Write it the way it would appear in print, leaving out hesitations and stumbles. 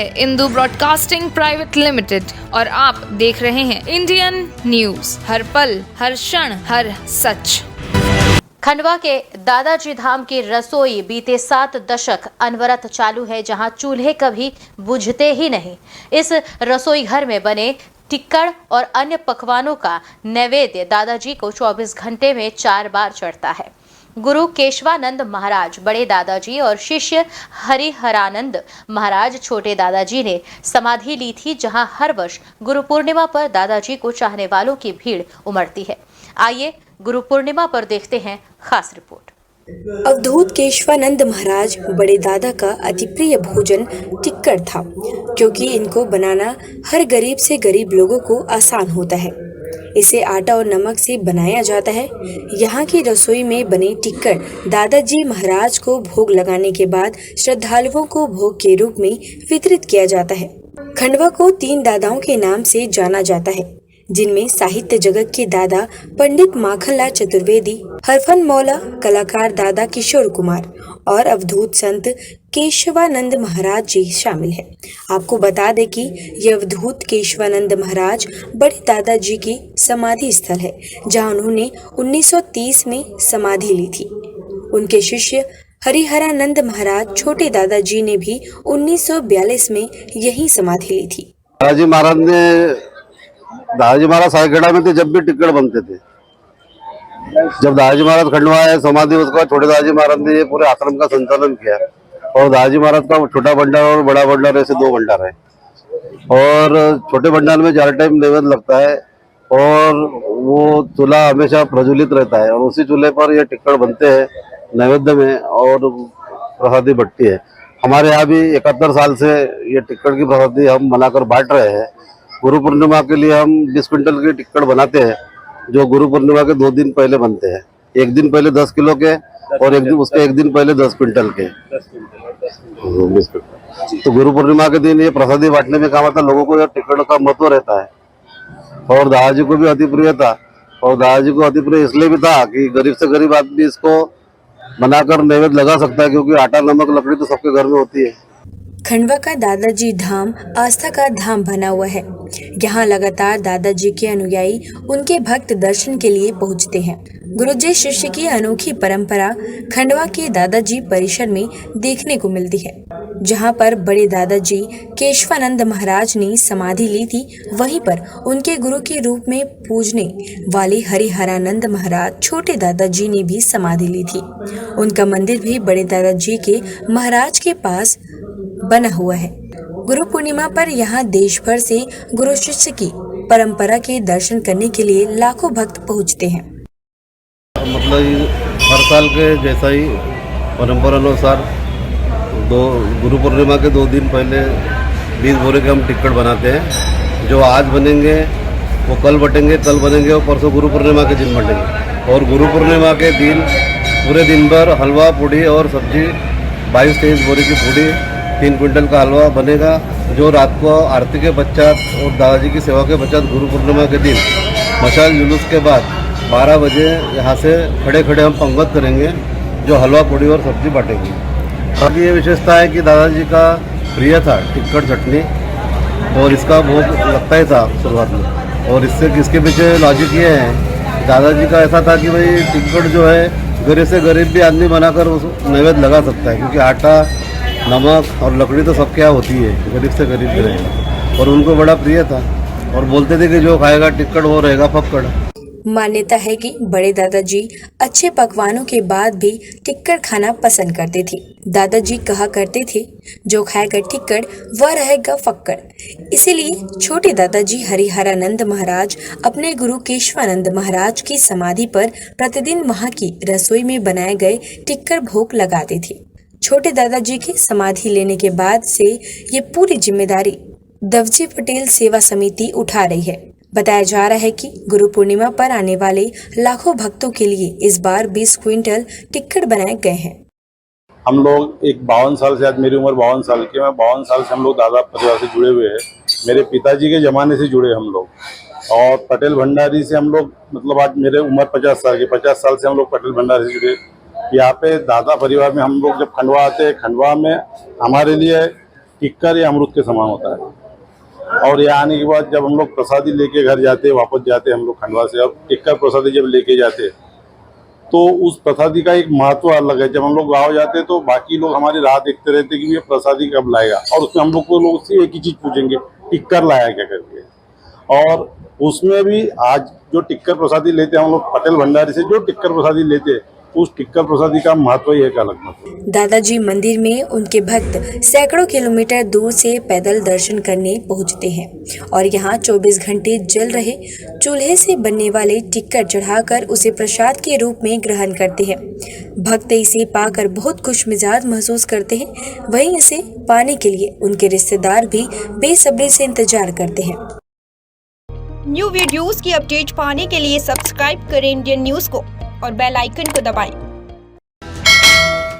है Indu broadcasting private limited और आप देख रहे हैं इंडियन न्यूज, हर पल, हर क्षण, हर सच। खंडवा के दादाजी धाम की रसोई बीते 7 दशक अनवरत चालू है, जहां चूल्हे कभी बुझते ही नहीं। इस रसोई घर में बने टिक्कड़ और अन्य पकवानों का नैवेद्य दादाजी को 24 घंटे में 4 बार चढ़ता है। गुरु केशवानंद महाराज बड़े दादाजी और शिष्य हरिहरानंद महाराज छोटे दादाजी ने समाधि ली थी, जहां हर वर्ष गुरु पूर्णिमा पर दादाजी को चाहने वालों की भीड़ उमड़ती है। आइए गुरु पूर्णिमा पर देखते हैं खास रिपोर्ट। अवधूत केशवानंद महाराज बड़े दादा का अति प्रिय भोजन टिक्कड़ था, क्योंकि इनको बनाना हर गरीब से गरीब लोगों को आसान होता है। इसे आटा और नमक से बनाया जाता है। यहाँ की रसोई में बने टिक्कड़ दादाजी महाराज को भोग लगाने के बाद श्रद्धालुओं को भोग के रूप में वितरित किया जाता है। खंडवा को 3 दादाओं के नाम से जाना जाता है, जिनमें साहित्य जगत के दादा पंडित माखनलाल चतुर्वेदी, हरफन मौला कलाकार दादा किशोर कुमार और अवधूत संत केशवानंद महाराज जी शामिल हैं। आपको बता दें कि यह अवधूत केशवानंद महाराज बड़े दादाजी की समाधि स्थल है, जहां उन्होंने 1930 में समाधि ली थी। उनके शिष्य हरिहरानंद महाराज छोटे दादाजी ने भी 1942 में यही समाधि ली थी। दादाजी महाराज सायखेड़ा में थे जब भी टिक्कड़ बनते थे। जब दादाजी महाराज खंडवा आए समाधि, उसका छोटे दादाजी महाराज ने ये पूरे आश्रम का संचालन किया और दादाजी महाराज का छोटा भंडार और बड़ा भंडार ऐसे 2 भंडार है और छोटे भंडार में 4 टाइम नैवेद्य लगता है और वो चूल्हा हमेशा प्रज्वलित रहता है और उसी चूल्हे पर ये टिक्कड़ बनते हैं नैवेद्य में और प्रसादी बटती है। हमारे यहाँ भी 71 साल से ये टिक्कड़ की प्रसादी हम बनाकर बांट रहे हैं। गुरु पूर्णिमा के लिए हम 20 क्विंटल की टिक्कड़ बनाते हैं, जो गुरु पूर्णिमा के 2 दिन पहले बनते हैं। एक दिन पहले 10 किलो के और उसके एक दिन पहले 10 क्विंटल के। तो गुरु पूर्णिमा के दिन ये प्रसादी बांटने में काम आता है। लोगों को यह टिक्कड़ का महत्व रहता है और दादाजी को भी अति प्रिय था और दादाजी को अति प्रिय इसलिए भी था कि गरीब से गरीब आदमी इसको बनाकर नैवेद्य लगा सकता है, क्योंकि आटा नमक लकड़ी तो सबके घर में होती है। खंडवा का दादाजी धाम आस्था का धाम बना हुआ है। यहाँ लगातार दादाजी के अनुयायी उनके भक्त दर्शन के लिए पहुँचते हैं। गुरुजी शिष्य की अनोखी परंपरा खंडवा के दादाजी परिसर में देखने को मिलती है। जहाँ पर बड़े दादाजी केशवानंद महाराज ने समाधि ली थी, वहीं पर उनके गुरु के रूप में पूजने वाले हरिहरानंद महाराज छोटे दादाजी ने भी समाधि ली थी। उनका मंदिर भी बड़े दादाजी के महाराज के पास बना हुआ है। गुरु पूर्णिमा पर यहाँ देश भर से गुरु शिष्य की परंपरा के दर्शन करने के लिए लाखों भक्त पहुँचते हैं। मतलब हर साल के जैसा ही परंपरा अनुसार गुरु पूर्णिमा के 2 दिन पहले 20 बोरे के हम टिक्कड़ बनाते हैं। जो आज बनेंगे वो कल बटेंगे, कल बनेंगे और परसों गुरु पूर्णिमा के दिन बटेंगे। और गुरु पूर्णिमा के दिन पूरे दिन भर हलवा पूड़ी और सब्जी 22-23 बोरे की पूड़ी 3 क्विंटल का हलवा बनेगा, जो रात को आरती के पश्चात और दादाजी की सेवा के पश्चात गुरु पूर्णिमा के दिन मशाल जुलूस के बाद 12 बजे यहाँ से खड़े खड़े हम पंगत करेंगे, जो हलवा पूड़ी और सब्जी बांटेंगे। बाकी ये विशेषता है कि दादाजी का प्रिय था टिक्कड़ चटनी और इसका भोग लगता ही था शुरुआत में। और इसके पीछे लॉजिक ये है, दादाजी का ऐसा था कि भाई टिक्कड़ जो है गरीब से गरीब भी आदमी बनाकर उस नैवेद्य लगा सकता है, क्योंकि आटा नमक और लकड़ी तो सबके यहाँ होती है, गरीब से गरीब भी रहेगा। और उनको बड़ा प्रिय था और बोलते थे कि जो खाएगा टिक्कड़ वो रहेगा फक्कड़। मान्यता है कि बड़े दादाजी अच्छे पकवानों के बाद भी टिक्कड़ खाना पसंद करते थे। दादाजी कहा करते थे, जो खाएगा टिक्कड़ वह रहेगा फक्कड़। इसीलिए छोटे दादाजी हरिहरानंद महाराज अपने गुरु केशवानंद महाराज की समाधि पर प्रतिदिन वहां की रसोई में बनाए गए टिक्कड़ भोग लगाते थे। छोटे दादाजी की समाधि लेने के बाद से ये पूरी जिम्मेदारी दवजी पटेल सेवा समिति उठा रही है। बताया जा रहा है कि गुरु पूर्णिमा पर आने वाले लाखों भक्तों के लिए इस बार 20 क्विंटल टिक्कड़ बनाए गए हैं। हम लोग 52 साल से, आज मेरी उम्र 52 साल की, मैं 52 साल से हम लोग दादा परिवार से जुड़े हुए हैं। मेरे पिताजी के ज़माने से जुड़े हम लोग और पटेल भंडारी से हम लोग, मतलब आज मेरे उम्र 50 साल की, 50 साल से हम लोग पटेल भंडारी से जुड़े। यहाँ पे दादा परिवार में हम लोग जब खंडवा आते हैं, खंडवा में हमारे लिए टिक्कर या अमृत के समान होता है। और यहाँ आने के बाद जब हम लोग प्रसादी लेके घर जाते, वापस जाते हम लोग खंडवा से, अब टिक्कर प्रसादी जब लेके जाते तो उस प्रसादी का एक महत्व अलग है। जब हम लोग गाँव जाते तो बाकी लोग हमारी राह देखते रहते कि ये प्रसादी कब लाएगा, और उसमें हम लोग को लोग से एक ही चीज पूछेंगे, टिक्कर लाया क्या करके। और उसमें भी आज जो टिक्कर प्रसादी लेते हैं हम लोग पटेल भंडारी से, जो टिक्कर प्रसादी लेते हैं उस टिक्कर प्रसादी का महत्व ही एक अलग महत्व। दादाजी मंदिर में उनके भक्त सैकड़ों किलोमीटर दूर से पैदल दर्शन करने पहुंचते हैं और यहाँ 24 घंटे जल रहे चूल्हे से बनने वाले टिक्कर चढ़ाकर उसे प्रसाद के रूप में ग्रहण करते हैं। भक्त इसे पाकर बहुत खुश मिजाज महसूस करते हैं, वहीं इसे पाने के लिए उनके रिश्तेदार भी बेसब्री से इंतजार करते हैं। न्यू वीडियोस की अपडेट पाने के लिए सब्सक्राइब करें इंडियन न्यूज़ को और बेल आइकन को दबाएं।